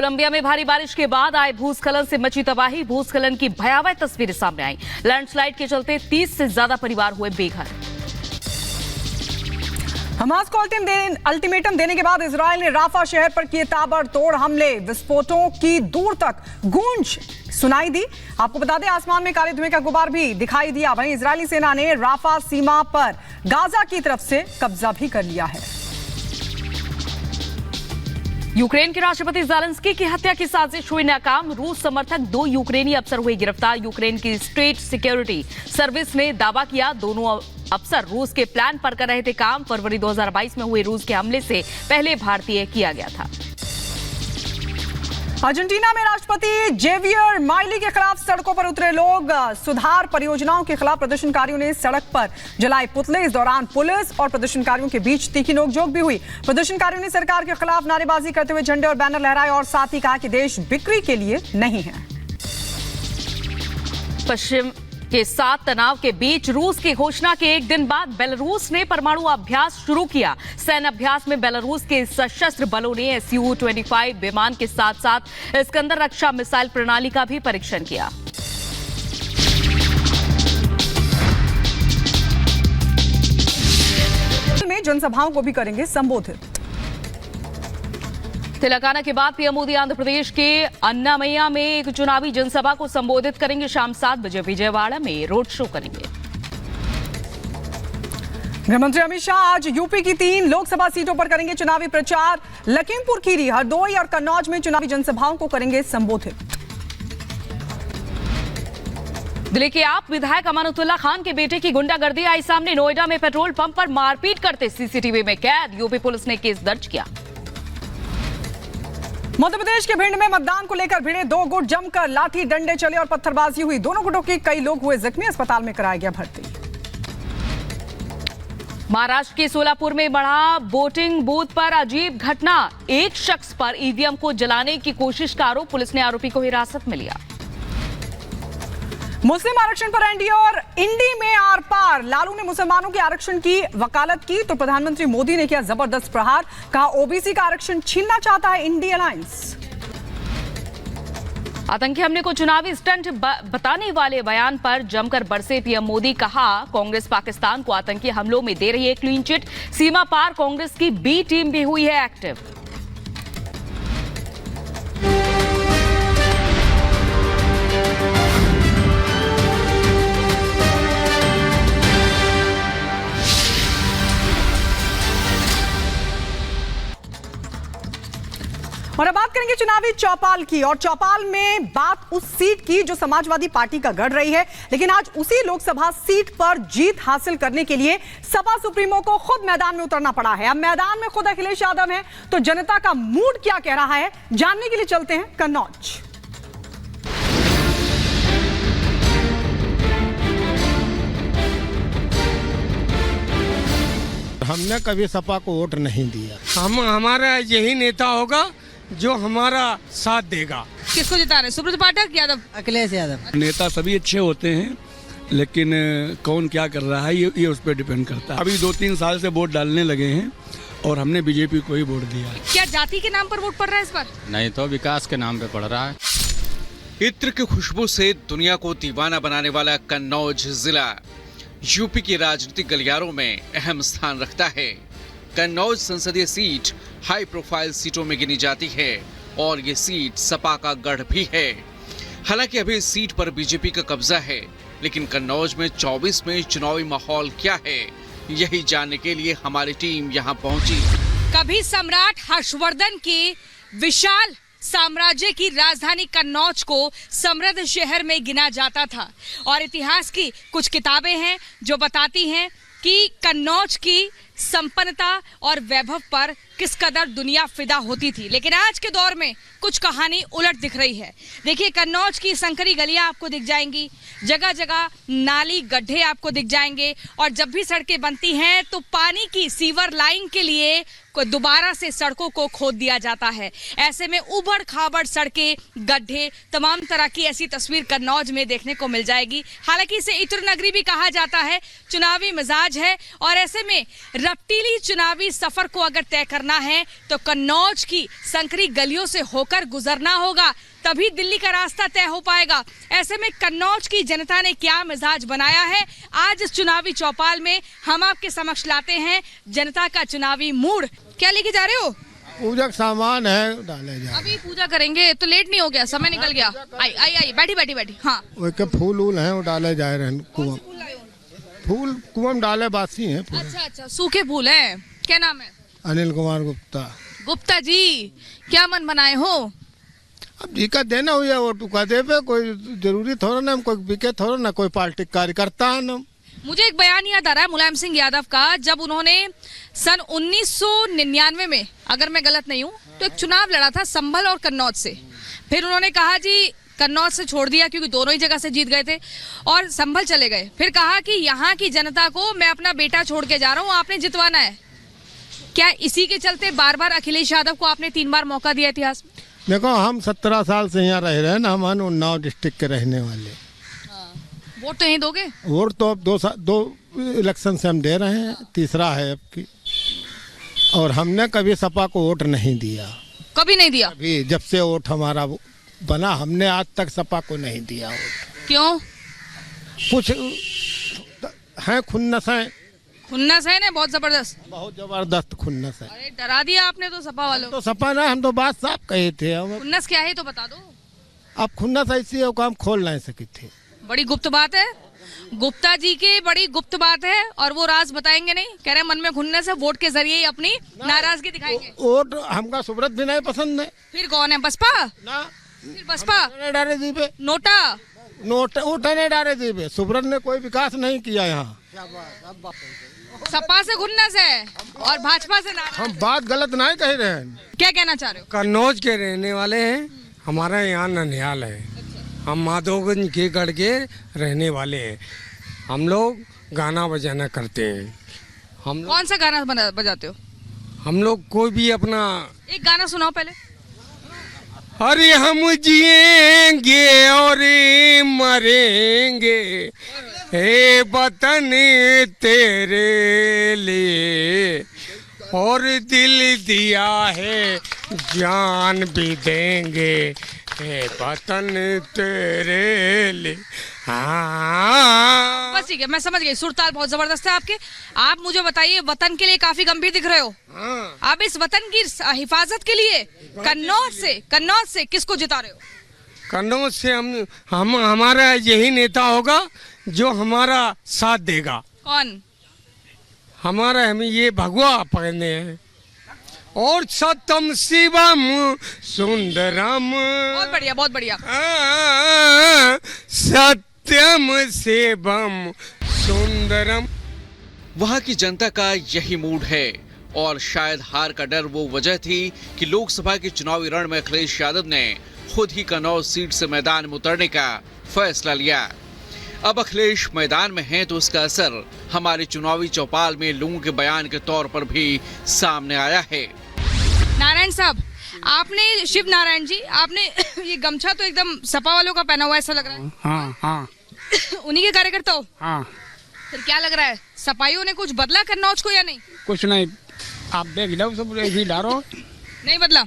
Colombia में भारी बारिश के बाद आए भूस्खलन से मची तबाही। भूस्खलन की भयावह तस्वीरें सामने आई। लैंडस्लाइड के चलते 30 से ज्यादा परिवार हुए बेघर। हमास को अल्टीमेटम देने के बाद इजरायल ने राफा शहर पर किए ताबड़तोड़ हमले। विस्फोटों की दूर तक गूंज सुनाई दी। आपको बता दें, आसमान में काले धुएं का गुबार भी दिखाई दिया। वहीं इजरायली सेना ने राफा सीमा पर गाजा की तरफ से कब्जा भी कर लिया है। यूक्रेन के राष्ट्रपति ज़ेलेंस्की की हत्या की साजिश हुई नाकाम। रूस समर्थक 2 यूक्रेनी अफसर हुए गिरफ्तार। यूक्रेन की स्टेट सिक्योरिटी सर्विस ने दावा किया दोनों अफसर रूस के प्लान पर कर रहे थे काम। फरवरी 2022 में हुए रूस के हमले से पहले भारतीय किया गया था। अर्जेंटीना में राष्ट्रपति जेवियर माइली के खिलाफ सड़कों पर उतरे लोग। सुधार परियोजनाओं के खिलाफ प्रदर्शनकारियों ने सड़क पर जलाए पुतले। इस दौरान पुलिस और प्रदर्शनकारियों के बीच तीखी नोकझोंक भी हुई। प्रदर्शनकारियों ने सरकार के खिलाफ नारेबाजी करते हुए झंडे और बैनर लहराए और साथ ही कहा कि देश बिक्री के लिए नहीं है। पश्चिम के साथ तनाव के बीच रूस की घोषणा के एक दिन बाद बेलारूस ने परमाणु अभ्यास शुरू किया। सैन्य अभ्यास में बेलारूस के सशस्त्र बलों ने Su-25 विमान के साथ साथ इस्कंदर रक्षा मिसाइल प्रणाली का भी परीक्षण किया। में जनसभाओं को भी करेंगे संबोधित। तेलंगाना के बाद पीएम मोदी आंध्र प्रदेश के अन्नामय्या में एक चुनावी जनसभा को संबोधित करेंगे। शाम 7 बजे विजयवाड़ा में रोड शो करेंगे। गृहमंत्री अमित शाह आज यूपी की 3 लोकसभा सीटों पर करेंगे चुनावी प्रचार। लखीमपुर खीरी, हरदोई और कन्नौज में चुनावी जनसभाओं को करेंगे संबोधित। दिल्ली के आप विधायक अमानुतुल्लाह खान के बेटे की गुंडागर्दी आई सामने। नोएडा में पेट्रोल पंप पर मारपीट करते सीसीटीवी में कैद। यूपी पुलिस ने केस दर्ज किया। मध्य प्रदेश के भिंड में मतदान को लेकर भिड़े 2 गुट जमकर लाठी डंडे चले और पत्थरबाजी हुई। दोनों गुटों के कई लोग हुए जख्मी। अस्पताल में कराया गया भर्ती। महाराष्ट्र के सोलापुर में बढ़ा वोटिंग बूथ पर अजीब घटना। एक शख्स पर ईवीएम को जलाने की कोशिश का आरोप। पुलिस ने आरोपी को हिरासत में लिया। मुस्लिम आरक्षण पर एनडीए और इंडी में आर पार। लालू ने मुसलमानों के आरक्षण की वकालत की तो प्रधानमंत्री मोदी ने किया जबरदस्त प्रहार। कहा ओबीसी का आरक्षण छीनना चाहता है इंडी अलायंस। आतंकी हमले को चुनावी स्टंट बताने वाले बयान पर जमकर बरसे पीएम मोदी। कहा कांग्रेस पाकिस्तान को आतंकी हमलों में दे रही है क्लीन चिट। सीमा पार कांग्रेस की बी टीम भी हुई है एक्टिव। और अब बात करेंगे चुनावी चौपाल की। और चौपाल में बात उस सीट की जो समाजवादी पार्टी का गढ़ रही है। लेकिन आज उसी लोकसभा सीट पर जीत हासिल करने के लिए सपा सुप्रीमो को खुद मैदान में उतरना पड़ा है। अब मैदान में खुद अखिलेश यादव हैं, तो जनता का मूड क्या कह रहा है जानने के लिए चलते हैं कन्नौज। हमने कभी सपा को वोट नहीं दिया। हमारा यही नेता होगा जो हमारा साथ देगा। किसको जिता रहे? सुब्रत पाठक, यादव, अखिलेश यादव। नेता सभी अच्छे होते हैं, लेकिन कौन क्या कर रहा है ये उस पर डिपेंड करता है। अभी 2-3 साल से वोट डालने लगे हैं और हमने बीजेपी को ही वोट दिया। क्या जाति के नाम पर वोट पड़ रहा है इस बार? नहीं तो विकास के नाम पे पड़ रहा है। इत्र की खुशबू से दुनिया को दीवाना बनाने वाला कन्नौज जिला यूपी की राजनीतिक गलियारों में अहम स्थान रखता है। कन्नौज संसदीय सीट हाई प्रोफाइल सीटों में गिनी जाती है और ये सीट सपा का गढ़ भी है। हालांकि अभी इस सीट पर बीजेपी का कब्जा है, लेकिन कन्नौज में 24 में चुनावी माहौल क्या है, यही जानने के लिए हमारी टीम यहाँ पहुंची। कभी सम्राट हर्षवर्धन के विशाल साम्राज्य की राजधानी कन्नौज को समृद्ध शहर में गिना जाता था और इतिहास की कुछ किताबें हैं जो बताती हैं कि कन्नौज की संपन्नता और वैभव पर किस कदर दुनिया फिदा होती थी। लेकिन आज के दौर में कुछ कहानी उलट दिख रही है। देखिए, कन्नौज की संकरी गलियां आपको दिख जाएंगी, जगह जगह नाली गड्ढे आपको दिख जाएंगे और जब भी सड़कें बनती हैं तो पानी की सीवर लाइन के लिए दोबारा से सड़कों को खोद दिया जाता है। ऐसे में उबड़ खाबड़ सड़कें, गड्ढे, तमाम तरह की ऐसी तस्वीर कन्नौज में देखने को मिल जाएगी। हालांकि इसे इत्र नगरी भी कहा जाता है, चुनावी मिजाज है और ऐसे में रफ्तीली चुनावी सफर को अगर तय करना करना है तो कन्नौज की संकरी गलियों से होकर गुजरना होगा, तभी दिल्ली का रास्ता तय हो पाएगा। ऐसे में कन्नौज की जनता ने क्या मिजाज बनाया है, आज इस चुनावी चौपाल में हम आपके समक्ष लाते हैं जनता का चुनावी मूड। क्या लेके जा रहे हो? पूजा का सामान है, डाले जाए। अभी पूजा करेंगे तो लेट नहीं हो गया? समय निकल गया। आई आई आई बैठी बैठी बैठी। हाँ, वो के फूल वूल हैं, वो डाले जा रहे हैं कुआं। फूल कुआं में डाले बासी हैं पूरे। अच्छा अच्छा, सूखे फूल हैं। क्या नाम है? अनिल कुमार गुप्ता। गुप्ता जी, क्या मन बनाए हो? अब जी का देना हुआ वो टुका दे पे, कोई जरूरी थोड़ा ना, कोई बिके थोड़ा ना, कोई पार्टी कार्यकर्ता है ना। मुझे एक बयान याद आ रहा है मुलायम सिंह यादव का, जब उन्होंने सन 1999 में, अगर मैं गलत नहीं हूँ, तो एक चुनाव लड़ा था संभल और कन्नौज से। फिर उन्होंने कहा जी कन्नौज से छोड़ दिया क्योंकि दोनों ही जगह से जीत गए थे, और संभल चले गए। फिर कहा कि यहाँ की जनता को मैं अपना बेटा छोड़ के जा रहा हूँ, आपने जितवाना है। क्या इसी के चलते बार बार अखिलेश यादव को आपने 3 बार मौका दिया इतिहास में? देखो, हम 17 साल से यहाँ रह रहे हैं ना, हम उन्नाव डिस्ट्रिक्ट के रहने वाले। वोट तो यहीं दोगे? वोट तो अब 2 इलेक्शन से हम दे रहे हैं, तीसरा है अब की। और हमने कभी सपा को वोट नहीं दिया, कभी नहीं दिया। अभी जब से वोट हमारा बना, हमने आज तक सपा को नहीं दिया वोट। क्यों? कुछ हैं खुन्नस हैं, खुन्नस है ना, बहुत जबरदस्त खुन्नस है। अरे डरा दिया आपने तो सपा वालों को। तो सपा ना, हम तो बात साफ कहे थे। हम खुन्नस क्या है तो बता दो। अब खुन्नस ऐसी है को हम खोल नहीं सके थे। बड़ी गुप्त बात है, गुप्ता जी की बड़ी गुप्त बात है, और वो राज बताएंगे नहीं। कह रहे मन में खुन्नस है, वोट के जरिए ही अपनी नाराजगी दिखाएंगे। वोट हमका सुब्रत भी नहीं पसंद है। फिर कौन है? बसपा ना, फिर बसपा डारे दी पे नोटा नोटा नहीं डारे दी पे। सुब्रत ने कोई विकास नहीं किया यहाँ। सपा से खुन्नस है और भाजपा से नाराज। हम बात गलत नहीं कह रहे हैं। क्या कहना चाह रहे हो? कन्नौज के रहने वाले हैं, हमारा यहाँ ननिहाल है। हम माधोगंज के गढ़ के रहने वाले हैं। हम लोग गाना बजाना करते हैं। हम कौन सा गाना बजाते हो? हम लोग कोई भी अपना एक गाना सुनाओ पहले। अरे हम जिएंगे और मरेंगे, हे वतन तेरे लिए, और दिल दिया है जान भी देंगे, हे वतन तेरे लिए। हाँ, बस ठीक है, मैं समझ गई। सुरताल बहुत जबरदस्त है आपके। आप मुझे बताइए, वतन के लिए काफी गंभीर दिख रहे हो। हाँ। आप इस वतन की हिफाजत के लिए कन्नौज से किसको जिता रहे हो? कन्नौज से हम हमारा यही नेता होगा जो हमारा साथ देगा। कौन? हमारा हम ये भगवा पहने हैं, और सत्यम शिवम सुंदरम। बहुत बढ़िया, बहुत बढ़िया। सत्यम शिवम सुंदरम। वहां की जनता का यही मूड है, और शायद हार का डर वो वजह थी कि लोकसभा के चुनावी रण में अखिलेश यादव ने खुद ही कन्नौज सीट से मैदान में उतरने का फैसला लिया। अब अखिलेश मैदान में हैं तो उसका असर हमारे चुनावी चौपाल में लोगों के बयान के तौर पर भी सामने आया है। नारायण साहब, आपने, शिव नारायण जी, आपने ये गमछा तो एकदम सपा वालों का पहना हुआ ऐसा लग रहा है। हाँ हाँ उन्हीं के कार्यकर्ता हो? हाँ। फिर क्या लग रहा है, सपाइयों ने कुछ बदला कन्नौज को या नहीं? कुछ नहीं, आप देख लो, सब ही डालो। नहीं बदला।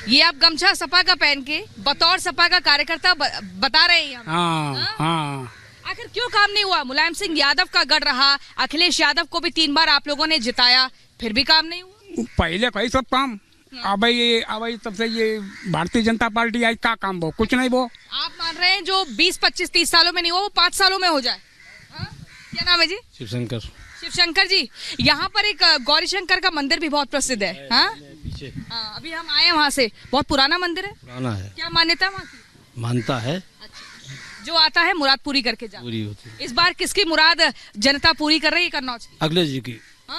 ये आप गमछा सपा का पहन के बतौर सपा का कार्यकर्ता बता रहे हैं। हाँ हाँ। आखिर क्यों काम नहीं हुआ? मुलायम सिंह यादव का गढ़ रहा, अखिलेश यादव को भी 3 बार आप लोगों ने जिताया, फिर भी काम नहीं हुआ। पहले कही सब काम, अब ये तब से ये भारतीय जनता पार्टी आई, क्या काम वो? कुछ नहीं वो। आप मान रहे हैं जो 20, 25, 30 सालों में नहीं हुआ वो 5 सालों में हो जाए? क्या नाम है जी? शिवशंकर जी। यहाँ पर एक गौरी शंकर का मंदिर भी बहुत प्रसिद्ध है। हाँ, अभी हम आए वहाँ से। बहुत पुराना मंदिर है। पुराना है। क्या मान्यता वहाँ की? मानता है। अच्छा। जो आता है मुराद पूरी करके जाता है। पूरी होती है। इस बार किसकी मुराद जनता पूरी कर रही है कन्नौज? अखिलेश जी की।